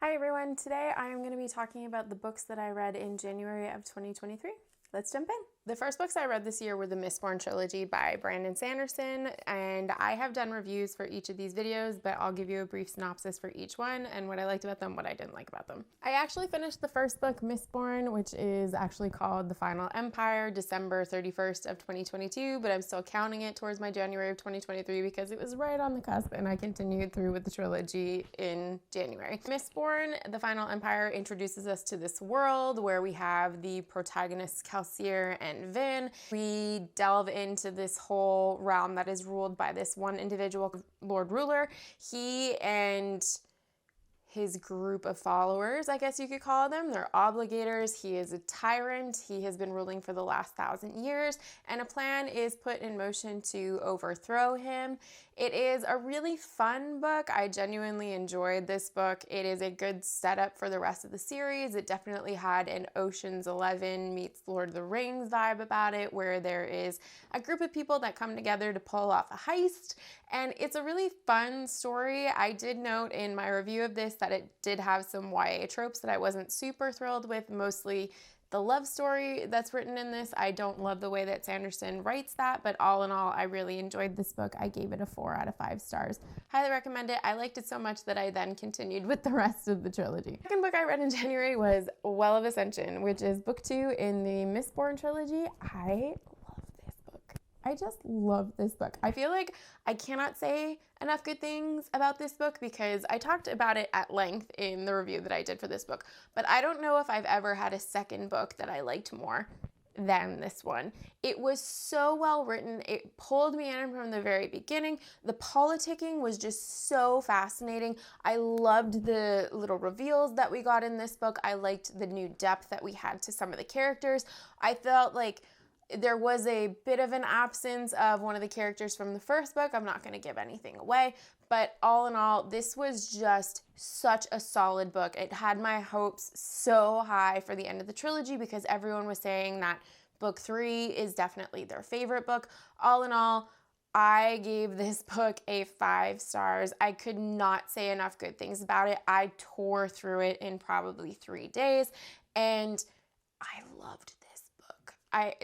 Hi everyone, today I am going to be talking about the books that I read in January of 2023. Let's jump in. The first books I read this year were the Mistborn trilogy by Brandon Sanderson, and I have done reviews for each of these videos, but I'll give you a brief synopsis for each one and what I liked about them, what I didn't like about them. I actually finished the first book, Mistborn, which is actually called The Final Empire, December 31st of 2022, but I'm still counting it towards my January of 2023 because it was right on the cusp and I continued through with the trilogy in January. Mistborn, The Final Empire introduces us to this world where we have the protagonists Kelsier and Vin. We delve into this whole realm that is ruled by this one individual Lord Ruler. He and his group of followers, I guess you could call them. They're obligators. He is a tyrant. He has been ruling for the last 1,000 years, and a plan is put in motion to overthrow him. It is a really fun book. I genuinely enjoyed this book. It is a good setup for the rest of the series. It definitely had an Ocean's 11 meets Lord of the Rings vibe about it, where there is a group of people that come together to pull off a heist, and it's a really fun story. I did note in my review of this that it did have some YA tropes that I wasn't super thrilled with, mostly the love story that's written in this. I don't love the way that Sanderson writes that, but all in all, I really enjoyed this book. I gave it a 4 out of 5 stars. Highly recommend it. I liked it so much that I then continued with the rest of the trilogy. The second book I read in January was Well of Ascension, which is book 2 in the Mistborn trilogy. I just love this book. I feel like I cannot say enough good things about this book because I talked about it at length in the review that I did for this book, but I don't know if I've ever had a second book that I liked more than this one. It was so well written. It pulled me in from the very beginning. The politicking was just so fascinating. I loved the little reveals that we got in this book. I liked the new depth that we had to some of the characters. I felt like there was a bit of an absence of one of the characters from the first book. I'm not going to give anything away, but all in all, this was just such a solid book. It had my hopes so high for the end of the trilogy because everyone was saying that book 3 is definitely their favorite book. All in all, I gave this book a 5 stars. I could not say enough good things about it. I tore through it in probably 3 days, and I loved this book.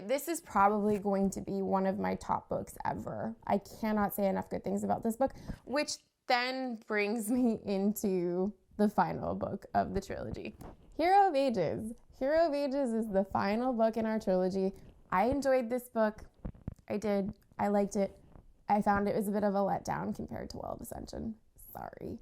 This is probably going to be one of my top books ever. I cannot say enough good things about this book, which then brings me into the final book of the trilogy. Hero of Ages. Hero of Ages is the final book in our trilogy. I enjoyed this book. I did. I liked it. I found it was a bit of a letdown compared to Well of Ascension. Sorry.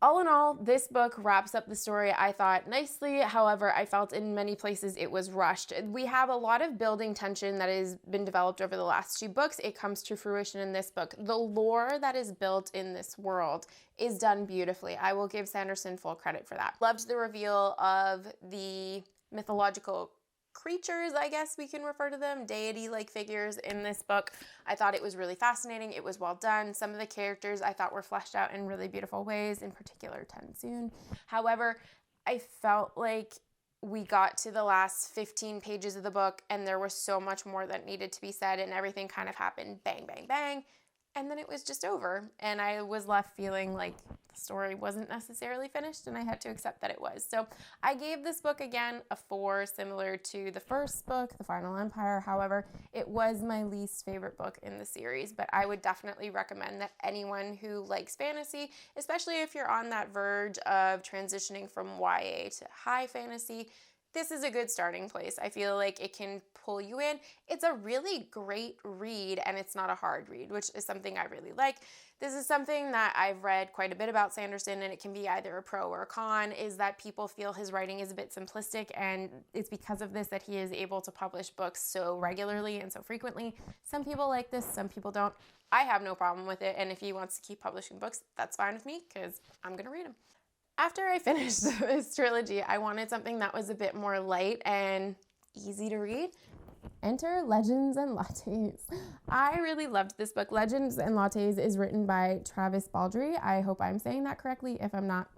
All in all, this book wraps up the story, I thought, nicely. However, I felt in many places it was rushed. We have a lot of building tension that has been developed over the last 2 books. It comes to fruition in this book. The lore that is built in this world is done beautifully. I will give Sanderson full credit for that. Loved the reveal of the mythological creatures, I guess we can refer to them, deity-like figures in this book. I thought it was really fascinating. It was well done. Some of the characters I thought were fleshed out in really beautiful ways, in particular Tensoon. However, I felt like we got to the last 15 pages of the book and there was so much more that needed to be said, and everything kind of happened bang, bang, bang. And then it was just over, and I was left feeling like the story wasn't necessarily finished, and I had to accept that it was. So I gave this book, again, a 4, similar to the first book, The Final Empire. However, it was my least favorite book in the series, but I would definitely recommend that anyone who likes fantasy, especially if you're on that verge of transitioning from YA to high fantasy, this is a good starting place. I feel like it can pull you in. It's a really great read, and it's not a hard read, which is something I really like. This is something that I've read quite a bit about Sanderson, and it can be either a pro or a con, is that people feel his writing is a bit simplistic, and it's because of this that he is able to publish books so regularly and so frequently. Some people like this, some people don't. I have no problem with it, and if he wants to keep publishing books, that's fine with me, because I'm going to read them. After I finished this trilogy, I wanted something that was a bit more light and easy to read. Enter Legends and Lattes. I really loved this book. Legends and Lattes is written by Travis Baldree. I hope I'm saying that correctly. If I'm not,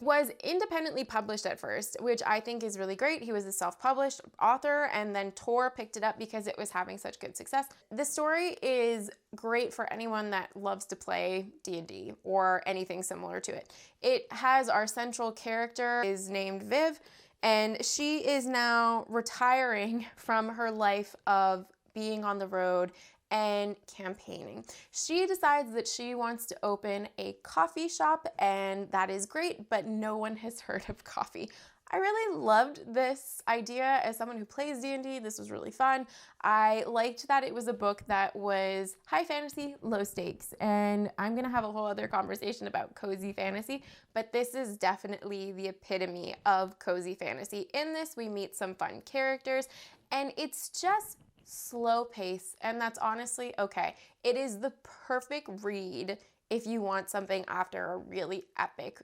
was independently published at first, which I think is really great. He was a self-published author, and then Tor picked it up because it was having such good success. The story is great for anyone that loves to play D&D or anything similar to it. It has our central character is named Viv, and she is now retiring from her life of being on the road and campaigning. She decides that she wants to open a coffee shop, and that is great, but no one has heard of coffee. I really loved this idea as someone who plays D&D. This was really fun. I liked that it was a book that was high fantasy, low stakes, and I'm gonna have a whole other conversation about cozy fantasy, but this is definitely the epitome of cozy fantasy. In this, we meet some fun characters, and it's just slow pace, and that's honestly okay. It is the perfect read if you want something after a really epic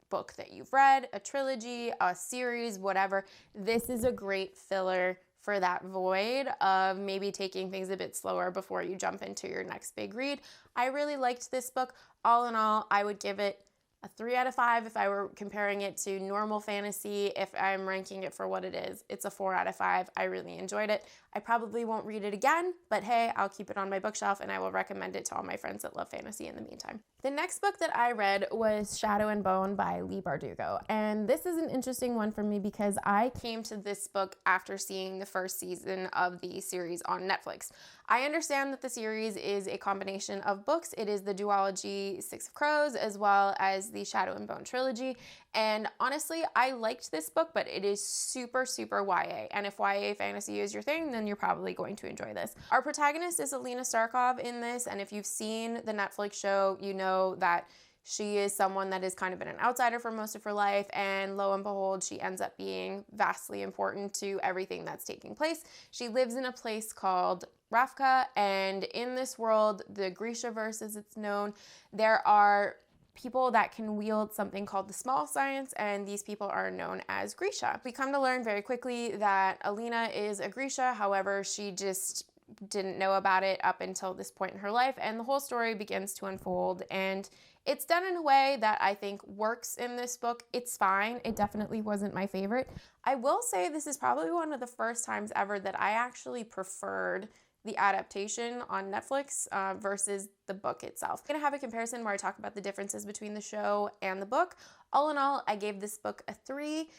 book that you've read, a trilogy, a series, whatever. This is a great filler for that void of maybe taking things a bit slower before you jump into your next big read. I really liked this book. All in all, I would give it a 3 out of 5 if I were comparing it to normal fantasy. If I'm ranking it for what it is, it's a 4 out of 5. I really enjoyed it. I probably won't read it again, but hey, I'll keep it on my bookshelf and I will recommend it to all my friends that love fantasy in the meantime. The next book that I read was Shadow and Bone by Leigh Bardugo, and this is an interesting one for me because I came to this book after seeing the first season of the series on Netflix. I understand that the series is a combination of books. It is the duology Six of Crows as well as the Shadow and Bone trilogy, and honestly, I liked this book, but it is super, super YA, and if YA fantasy is your thing, then you're probably going to enjoy this. Our protagonist is Alina Starkov in this, and if you've seen the Netflix show, you know that she is someone that has kind of been an outsider for most of her life, and lo and behold, she ends up being vastly important to everything that's taking place. She lives in a place called Ravka, and in this world, the Grishaverse as it's known, there are people that can wield something called the small science, and these people are known as Grisha. We come to learn very quickly that Alina is a Grisha, however, she just didn't know about it up until this point in her life, and the whole story begins to unfold, and it's done in a way that I think works in this book. It's fine. It definitely wasn't my favorite. I will say this is probably one of the first times ever that I actually preferred the adaptation on Netflix versus the book itself. I'm gonna have a comparison where I talk about the differences between the show and the book. All in all, I gave this book a 3.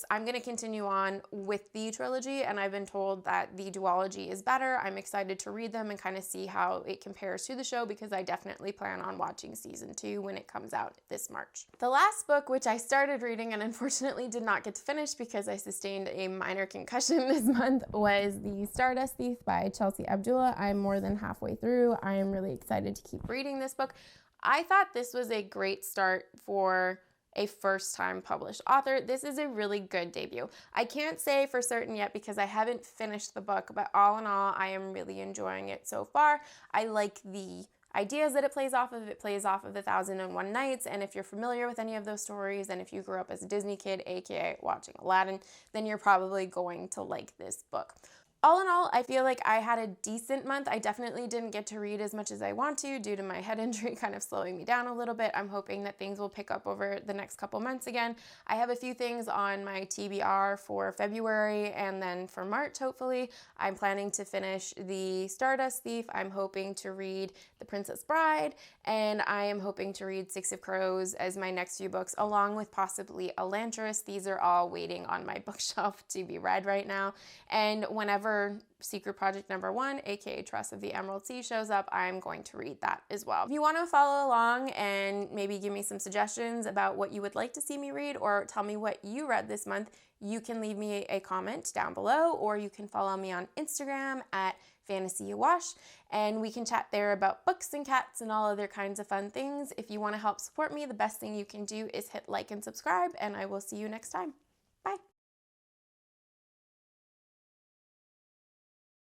I'm gonna continue on with the trilogy, and I've been told that the duology is better. I'm excited to read them and kind of see how it compares to the show because I definitely plan on watching season 2 when it comes out this March. The last book, which I started reading and unfortunately did not get to finish because I sustained a minor concussion this month, was the Stardust Thief by Chelsea Abdullah. I'm more than halfway through. I am really excited to keep reading this book. I thought this was a great start for a first-time published author. This is a really good debut. I can't say for certain yet because I haven't finished the book, but all in all, I am really enjoying it so far. I like the ideas that it plays off of. It plays off of 1001 Nights, and if you're familiar with any of those stories, and if you grew up as a Disney kid, aka watching Aladdin, then you're probably going to like this book. All in all, I feel like I had a decent month. I definitely didn't get to read as much as I want to due to my head injury kind of slowing me down a little bit. I'm hoping that things will pick up over the next couple months again. I have a few things on my TBR for February and then for March, hopefully. I'm planning to finish the Stardust Thief. I'm hoping to read The Princess Bride, and I am hoping to read Six of Crows as my next few books, along with possibly Elantris. These are all waiting on my bookshelf to be read right now, and whenever Secret Project number 1, aka Trust of the Emerald Sea, shows up, I'm going to read that as well. If you want to follow along and maybe give me some suggestions about what you would like to see me read or tell me what you read this month, you can leave me a comment down below, or you can follow me on Instagram at FantasyAwash, and we can chat there about books and cats and all other kinds of fun things. If you want to help support me, the best thing you can do is hit like and subscribe, and I will see you next time. Bye.